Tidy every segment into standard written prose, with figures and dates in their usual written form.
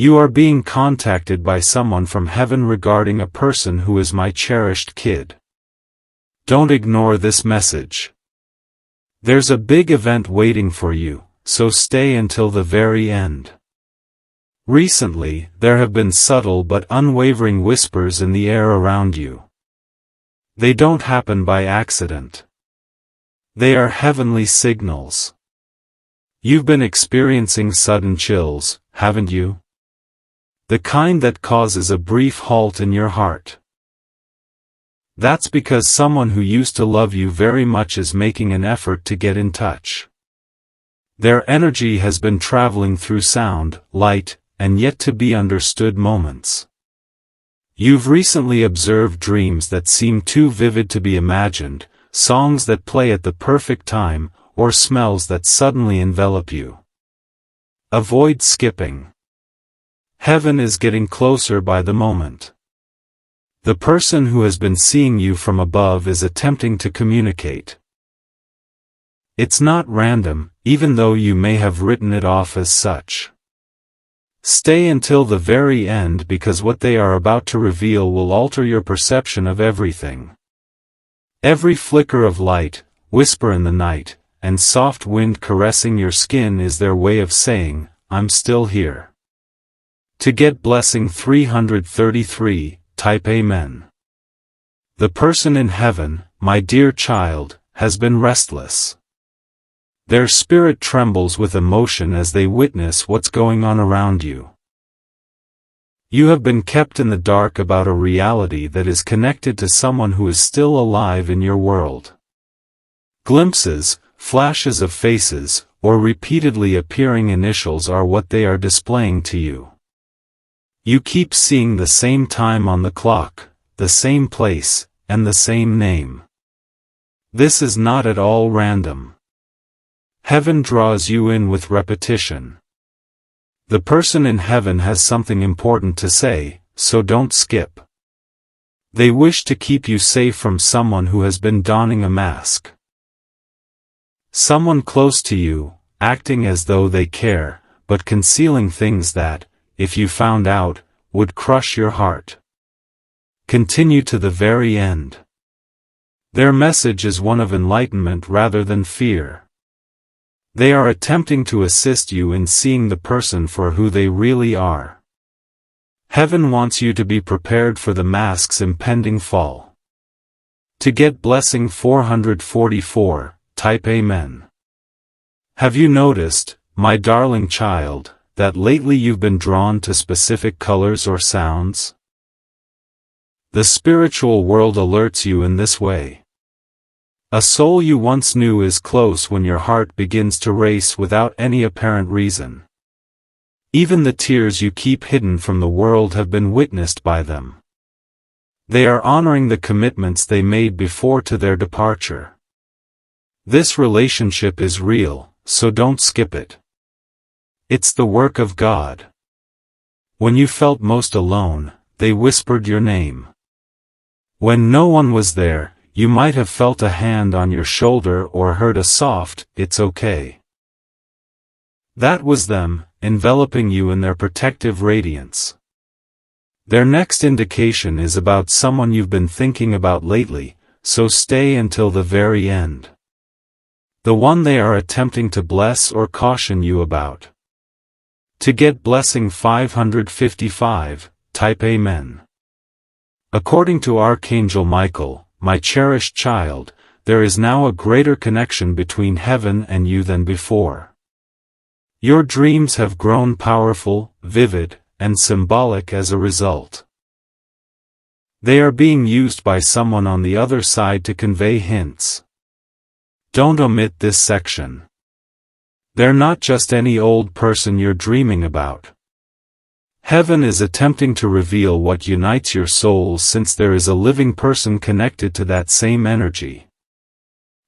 You are being contacted by someone from heaven regarding a person who is my cherished kid. Don't ignore this message. There's a big event waiting for you, so stay until the very end. Recently, there have been subtle but unwavering whispers in the air around you. They don't happen by accident. They are heavenly signals. You've been experiencing sudden chills, haven't you? The kind that causes a brief halt in your heart. That's because someone who used to love you very much is making an effort to get in touch. Their energy has been traveling through sound, light, and yet to be understood moments. You've recently observed dreams that seem too vivid to be imagined, songs that play at the perfect time, or smells that suddenly envelop you. Avoid skipping. Heaven is getting closer by the moment. The person who has been seeing you from above is attempting to communicate. It's not random, even though you may have written it off as such. Stay until the very end because what they are about to reveal will alter your perception of everything. Every flicker of light, whisper in the night, and soft wind caressing your skin is their way of saying, I'm still here. To get blessing 333, type Amen. The person in heaven, my dear child, has been restless. Their spirit trembles with emotion as they witness what's going on around you. You have been kept in the dark about a reality that is connected to someone who is still alive in your world. Glimpses, flashes of faces, or repeatedly appearing initials are what they are displaying to you. You keep seeing the same time on the clock, the same place, and the same name. This is not at all random. Heaven draws you in with repetition. The person in heaven has something important to say, so don't skip. They wish to keep you safe from someone who has been donning a mask. Someone close to you, acting as though they care, but concealing things that, if you found out, would crush your heart. Continue to the very end. Their message is one of enlightenment rather than fear. They are attempting to assist you in seeing the person for who they really are. Heaven wants you to be prepared for the mask's impending fall. To get blessing 444, type Amen. Have you noticed, my darling child, that lately you've been drawn to specific colors or sounds? The spiritual world alerts you in this way. A soul you once knew is close when your heart begins to race without any apparent reason. Even the tears you keep hidden from the world have been witnessed by them. They are honoring the commitments they made before to their departure. This relationship is real, so don't skip it. It's the work of God. When you felt most alone, they whispered your name. When no one was there, you might have felt a hand on your shoulder or heard a soft, "It's okay." That was them, enveloping you in their protective radiance. Their next indication is about someone you've been thinking about lately, so stay until the very end. The one they are attempting to bless or caution you about. To get blessing 555, type Amen. According to Archangel Michael, my cherished child, there is now a greater connection between heaven and you than before. Your dreams have grown powerful, vivid, and symbolic as a result. They are being used by someone on the other side to convey hints. Don't omit this section. They're not just any old person you're dreaming about. Heaven is attempting to reveal what unites your souls since there is a living person connected to that same energy.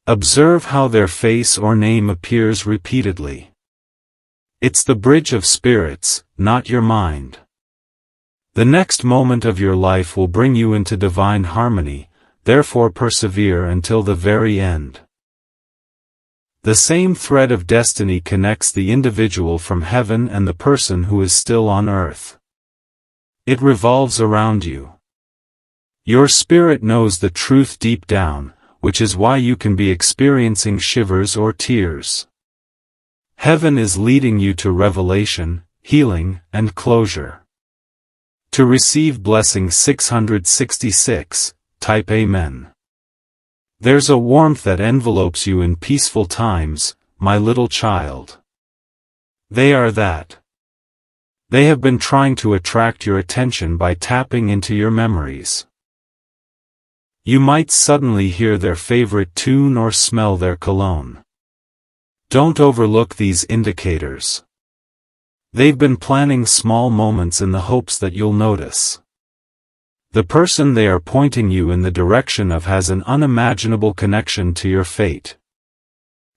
Observe how their face or name appears repeatedly. It's the bridge of spirits, not your mind. The next moment of your life will bring you into divine harmony, therefore persevere until the very end. The same thread of destiny connects the individual from heaven and the person who is still on earth. It revolves around you. Your spirit knows the truth deep down, which is why you can be experiencing shivers or tears. Heaven is leading you to revelation, healing, and closure. To receive blessing 666, type Amen. There's a warmth that envelopes you in peaceful times, my little child. They are that. They have been trying to attract your attention by tapping into your memories. You might suddenly hear their favorite tune or smell their cologne. Don't overlook these indicators. They've been planting small moments in the hopes that you'll notice. The person they are pointing you in the direction of has an unimaginable connection to your fate.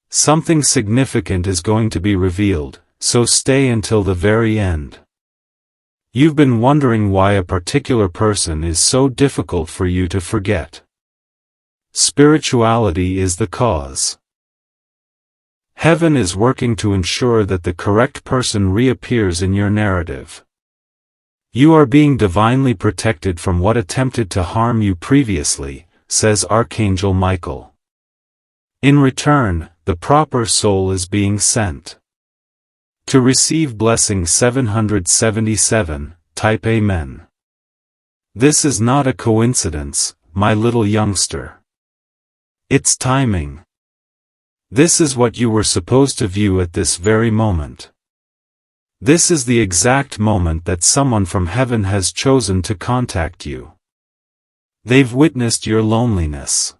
Something significant is going to be revealed, so stay until the very end. You've been wondering why a particular person is so difficult for you to forget. Spirituality is the cause. Heaven is working to ensure that the correct person reappears in your narrative. You are being divinely protected from what attempted to harm you previously, says Archangel Michael. In return, the proper soul is being sent. To receive blessing 777, type Amen. This is not a coincidence, my little youngster. It's timing. This is what you were supposed to view at this very moment. This is the exact moment that someone from heaven has chosen to contact you. They've witnessed your loneliness.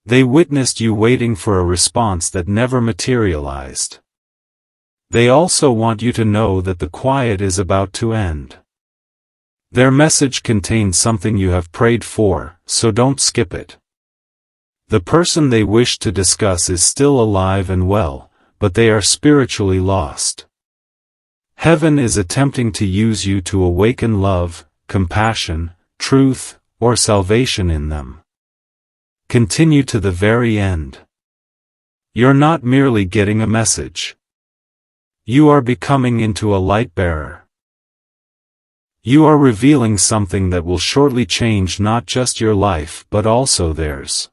They witnessed you waiting for a response that never materialized. They also want you to know that the quiet is about to end. Their message contains something you have prayed for, so don't skip it. The person they wish to discuss is still alive and well, but they are spiritually lost. Heaven is attempting to use you to awaken love, compassion, truth, or salvation in them. Continue to the very end. You're not merely getting a message. You are becoming into a light bearer. You are revealing something that will shortly change not just your life but also theirs.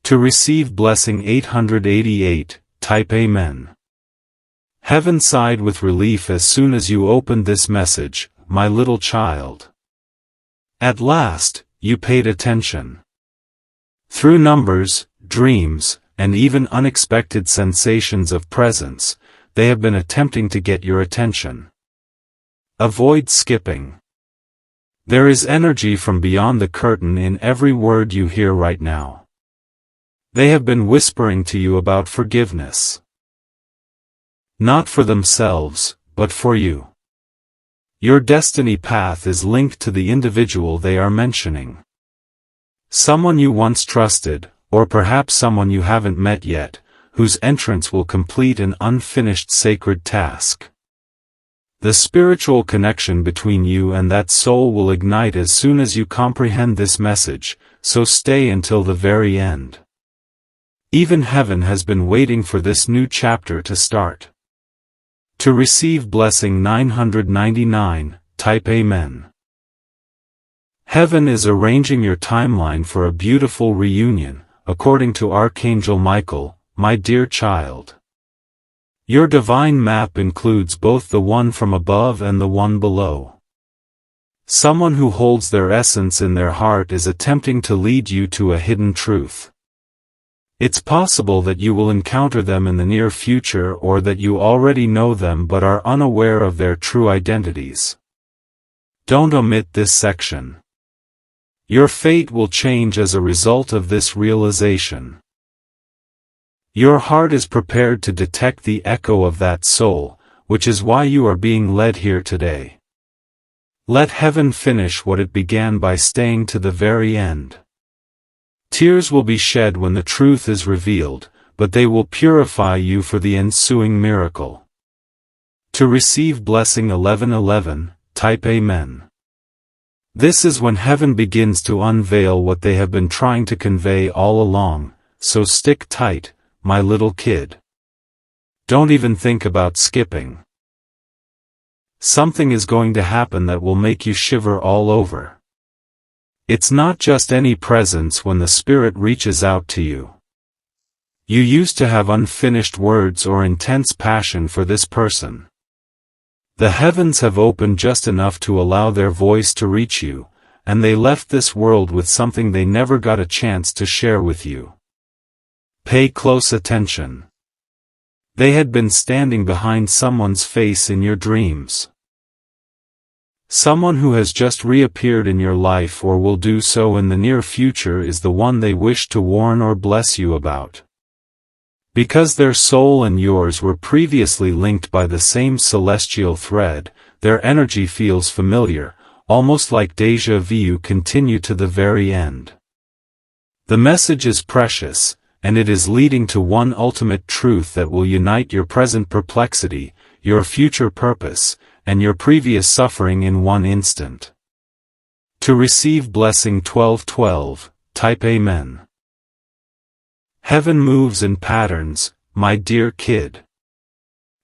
To receive blessing 888, type Amen. Heaven sighed with relief as soon as you opened this message, my little child. At last, you paid attention. Through numbers, dreams, and even unexpected sensations of presence, they have been attempting to get your attention. Avoid skipping. There is energy from beyond the curtain in every word you hear right now. They have been whispering to you about forgiveness. Not for themselves, but for you. Your destiny path is linked to the individual they are mentioning. Someone you once trusted, or perhaps someone you haven't met yet, whose entrance will complete an unfinished sacred task. The spiritual connection between you and that soul will ignite as soon as you comprehend this message, so stay until the very end. Even heaven has been waiting for this new chapter to start. To receive blessing 999, type Amen. Heaven is arranging your timeline for a beautiful reunion, according to Archangel Michael, my dear child. Your divine map includes both the one from above and the one below. Someone who holds their essence in their heart is attempting to lead you to a hidden truth. It's possible that you will encounter them in the near future or that you already know them but are unaware of their true identities. Don't omit this section. Your fate will change as a result of this realization. Your heart is prepared to detect the echo of that soul, which is why you are being led here today. Let heaven finish what it began by staying to the very end. Tears will be shed when the truth is revealed, but they will purify you for the ensuing miracle. To receive blessing 1111, type Amen. This is when heaven begins to unveil what they have been trying to convey all along, so stick tight, my little kid. Don't even think about skipping. Something is going to happen that will make you shiver all over. It's not just any presence when the Spirit reaches out to you. You used to have unfinished words or intense passion for this person. The heavens have opened just enough to allow their voice to reach you, and they left this world with something they never got a chance to share with you. Pay close attention. They had been standing behind someone's face in your dreams. Someone who has just reappeared in your life or will do so in the near future is the one they wish to warn or bless you about. Because their soul and yours were previously linked by the same celestial thread, their energy feels familiar, almost like déjà vu. Continue to the very end. The message is precious, and it is leading to one ultimate truth that will unite your present perplexity, your future purpose, and your previous suffering in one instant. To receive blessing 1212, type Amen. Heaven moves in patterns, my dear kid.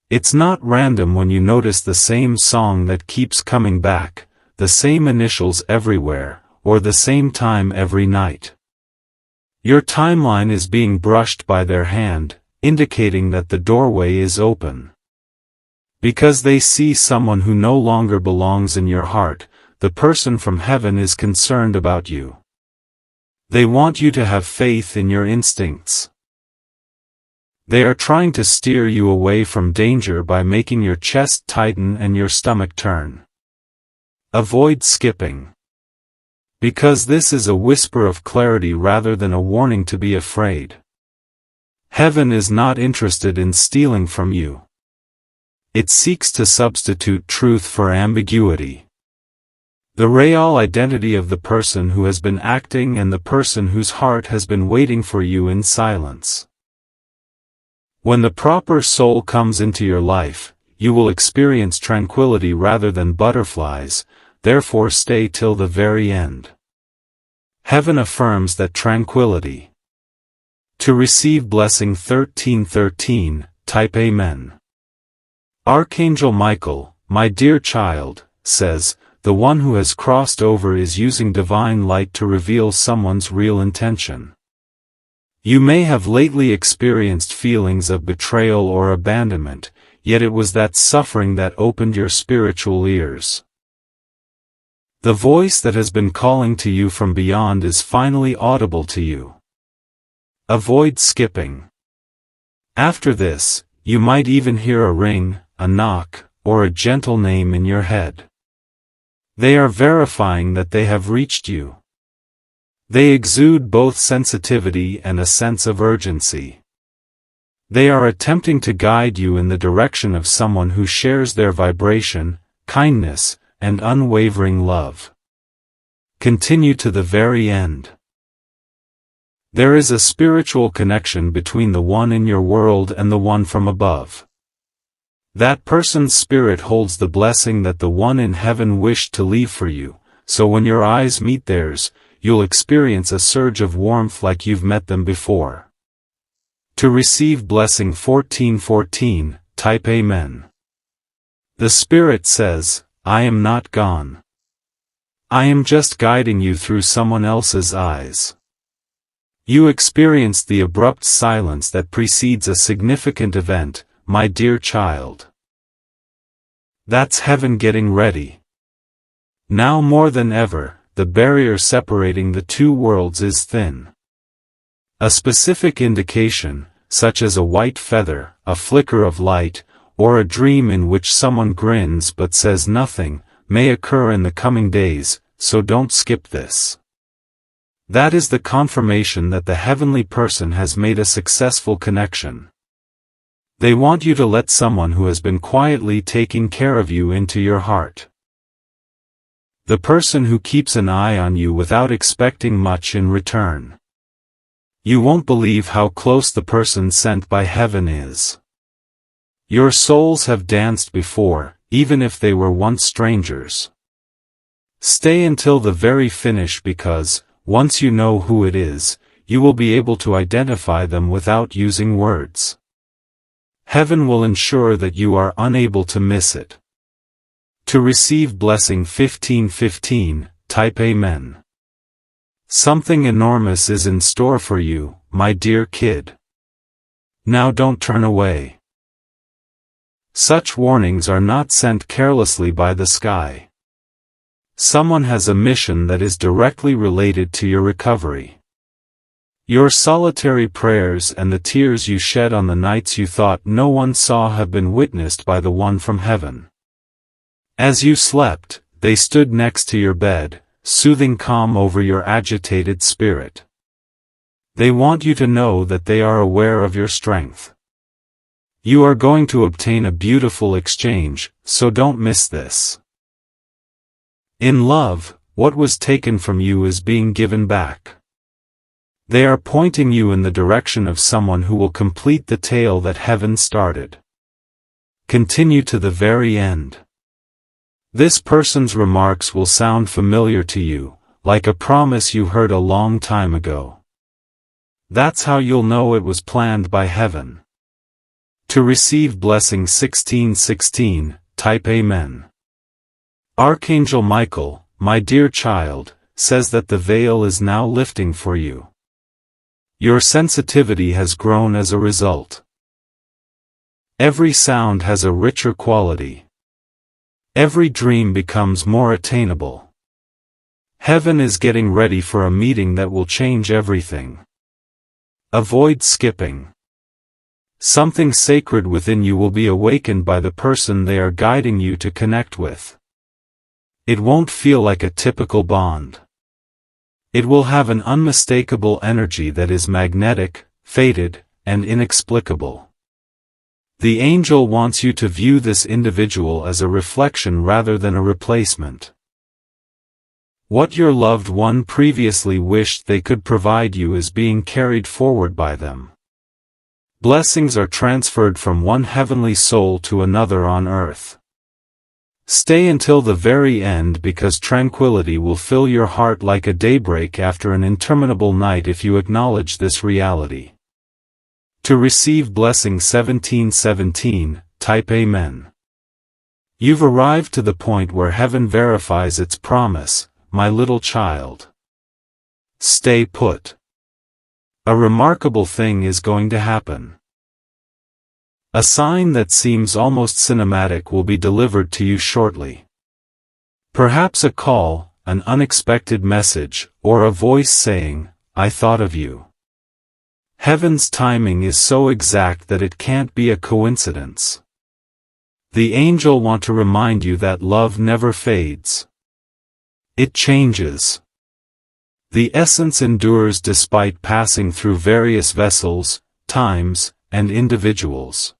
It's not random when you notice the same song that keeps coming back, the same initials everywhere, or the same time every night. Your timeline is being brushed by their hand, indicating that the doorway is open. Because they see someone who no longer belongs in your heart, the person from heaven is concerned about you. They want you to have faith in your instincts. They are trying to steer you away from danger by making your chest tighten and your stomach turn. Avoid skipping. Because this is a whisper of clarity rather than a warning to be afraid. Heaven is not interested in stealing from you. It seeks to substitute truth for ambiguity. The real identity of the person who has been acting and the person whose heart has been waiting for you in silence. When the proper soul comes into your life, you will experience tranquility rather than butterflies, therefore stay till the very end. Heaven affirms that tranquility. To receive blessing 1313, type Amen. Archangel Michael, my dear child, says, the one who has crossed over is using divine light to reveal someone's real intention. You may have lately experienced feelings of betrayal or abandonment, yet it was that suffering that opened your spiritual ears. The voice that has been calling to you from beyond is finally audible to you. Avoid skipping. After this, you might even hear a ring, a knock, or a gentle name in your head. They are verifying that they have reached you. They exude both sensitivity and a sense of urgency. They are attempting to guide you in the direction of someone who shares their vibration, kindness, and unwavering love. Continue to the very end. There is a spiritual connection between the one in your world and the one from above. That person's spirit holds the blessing that the one in heaven wished to leave for you, so when your eyes meet theirs, you'll experience a surge of warmth like you've met them before. To receive blessing 1414, type Amen. The Spirit says, I am not gone. I am just guiding you through someone else's eyes. You experienced the abrupt silence that precedes a significant event, my dear child. That's heaven getting ready. Now more than ever, the barrier separating the two worlds is thin. A specific indication, such as a white feather, a flicker of light, or a dream in which someone grins but says nothing, may occur in the coming days, so don't skip this. That is the confirmation that the heavenly person has made a successful connection. They want you to let someone who has been quietly taking care of you into your heart. The person who keeps an eye on you without expecting much in return. You won't believe how close the person sent by heaven is. Your souls have danced before, even if they were once strangers. Stay until the very finish because, once you know who it is, you will be able to identify them without using words. Heaven will ensure that you are unable to miss it. To receive blessing 1515, type Amen. Something enormous is in store for you, my dear kid. Now don't turn away. Such warnings are not sent carelessly by the sky. Someone has a mission that is directly related to your recovery. Your solitary prayers and the tears you shed on the nights you thought no one saw have been witnessed by the one from heaven. As you slept, they stood next to your bed, soothing calm over your agitated spirit. They want you to know that they are aware of your strength. You are going to obtain a beautiful exchange, so don't miss this. In love, what was taken from you is being given back. They are pointing you in the direction of someone who will complete the tale that heaven started. Continue to the very end. This person's remarks will sound familiar to you, like a promise you heard a long time ago. That's how you'll know it was planned by heaven. To receive blessing 1616, type Amen. Archangel Michael, my dear child, says that the veil is now lifting for you. Your sensitivity has grown as a result. Every sound has a richer quality. Every dream becomes more attainable. Heaven is getting ready for a meeting that will change everything. Avoid skipping. Something sacred within you will be awakened by the person they are guiding you to connect with. It won't feel like a typical bond. It will have an unmistakable energy that is magnetic, fated, and inexplicable. The angel wants you to view this individual as a reflection rather than a replacement. What your loved one previously wished they could provide you is being carried forward by them. Blessings are transferred from one heavenly soul to another on earth. Stay until the very end because tranquility will fill your heart like a daybreak after an interminable night if you acknowledge this reality. To receive blessing 1717, type Amen. You've arrived to the point where heaven verifies its promise, my little child. Stay put. A remarkable thing is going to happen. A sign that seems almost cinematic will be delivered to you shortly. Perhaps a call, an unexpected message, or a voice saying, "I thought of you." Heaven's timing is so exact that it can't be a coincidence. The angel want to remind you that love never fades. It changes. The essence endures despite passing through various vessels, times, and individuals.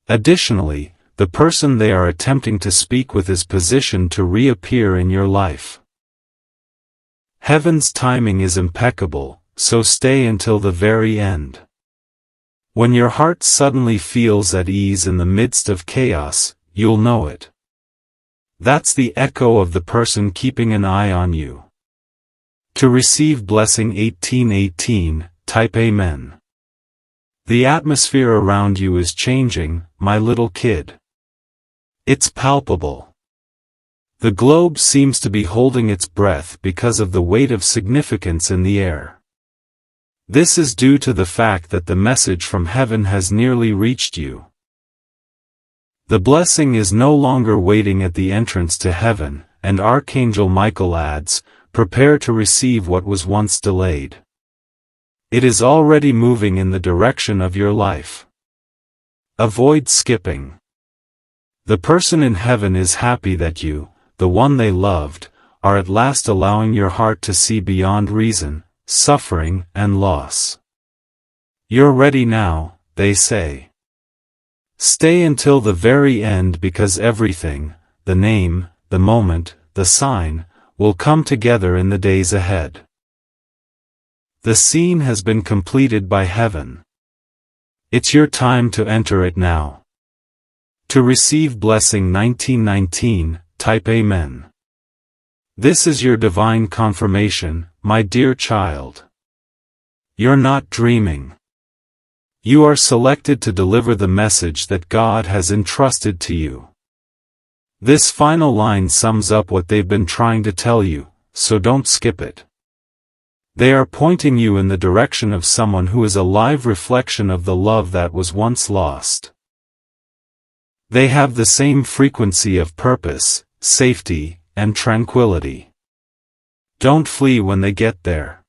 Additionally, the person they are attempting to speak with is positioned to reappear in your life. Heaven's timing is impeccable, so stay until the very end. When your heart suddenly feels at ease in the midst of chaos, you'll know it. That's the echo of the person keeping an eye on you. To receive blessing 1818, type Amen. The atmosphere around you is changing, my little kid. It's palpable. The globe seems to be holding its breath because of the weight of significance in the air. This is due to the fact that the message from heaven has nearly reached you. The blessing is no longer waiting at the entrance to heaven, and Archangel Michael adds, prepare to receive what was once delayed. It is already moving in the direction of your life. Avoid skipping. The person in heaven is happy that you, the one they loved, are at last allowing your heart to see beyond reason, suffering, and loss. You're ready now, they say. Stay until the very end because everything, the name, the moment, the sign, will come together in the days ahead. The scene has been completed by heaven. It's your time to enter it now. To receive blessing 1919, type Amen. This is your divine confirmation, my dear child. You're not dreaming. You are selected to deliver the message that God has entrusted to you. This final line sums up what they've been trying to tell you, so don't skip it. They are pointing you in the direction of someone who is a live reflection of the love that was once lost. They have the same frequency of purpose, safety, and tranquility. Don't flee when they get there.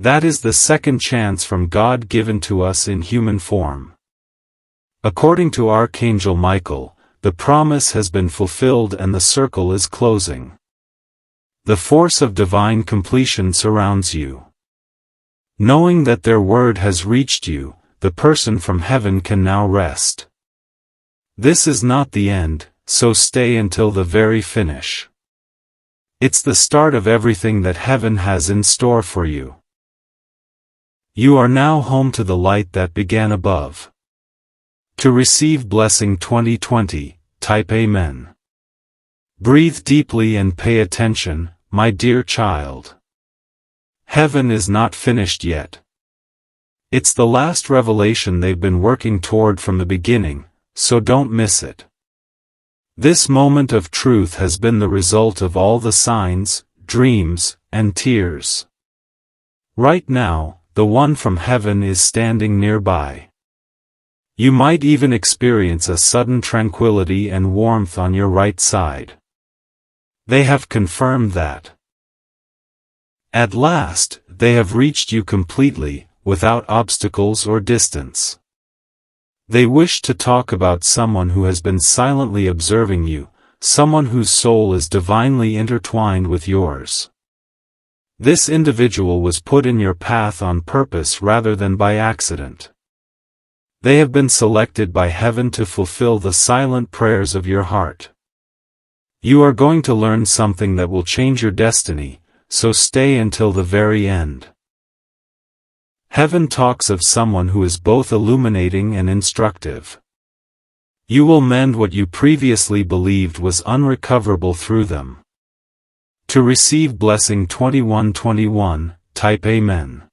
That is the second chance from God given to us in human form. According to Archangel Michael, the promise has been fulfilled and the circle is closing. The force of divine completion surrounds you. Knowing that their word has reached you, the person from heaven can now rest. This is not the end, so stay until the very finish. It's the start of everything that heaven has in store for you. You are now home to the light that began above. To receive blessing 2020, type Amen. Breathe deeply and pay attention, my dear child. Heaven is not finished yet. It's the last revelation they've been working toward from the beginning, so don't miss it. This moment of truth has been the result of all the signs, dreams, and tears. Right now, the one from heaven is standing nearby. You might even experience a sudden tranquility and warmth on your right side. They have confirmed that. At last, they have reached you completely, without obstacles or distance. They wish to talk about someone who has been silently observing you, someone whose soul is divinely intertwined with yours. This individual was put in your path on purpose rather than by accident. They have been selected by heaven to fulfill the silent prayers of your heart. You are going to learn something that will change your destiny, so stay until the very end. Heaven talks of someone who is both illuminating and instructive. You will mend what you previously believed was unrecoverable through them. To receive blessing 2121, type Amen.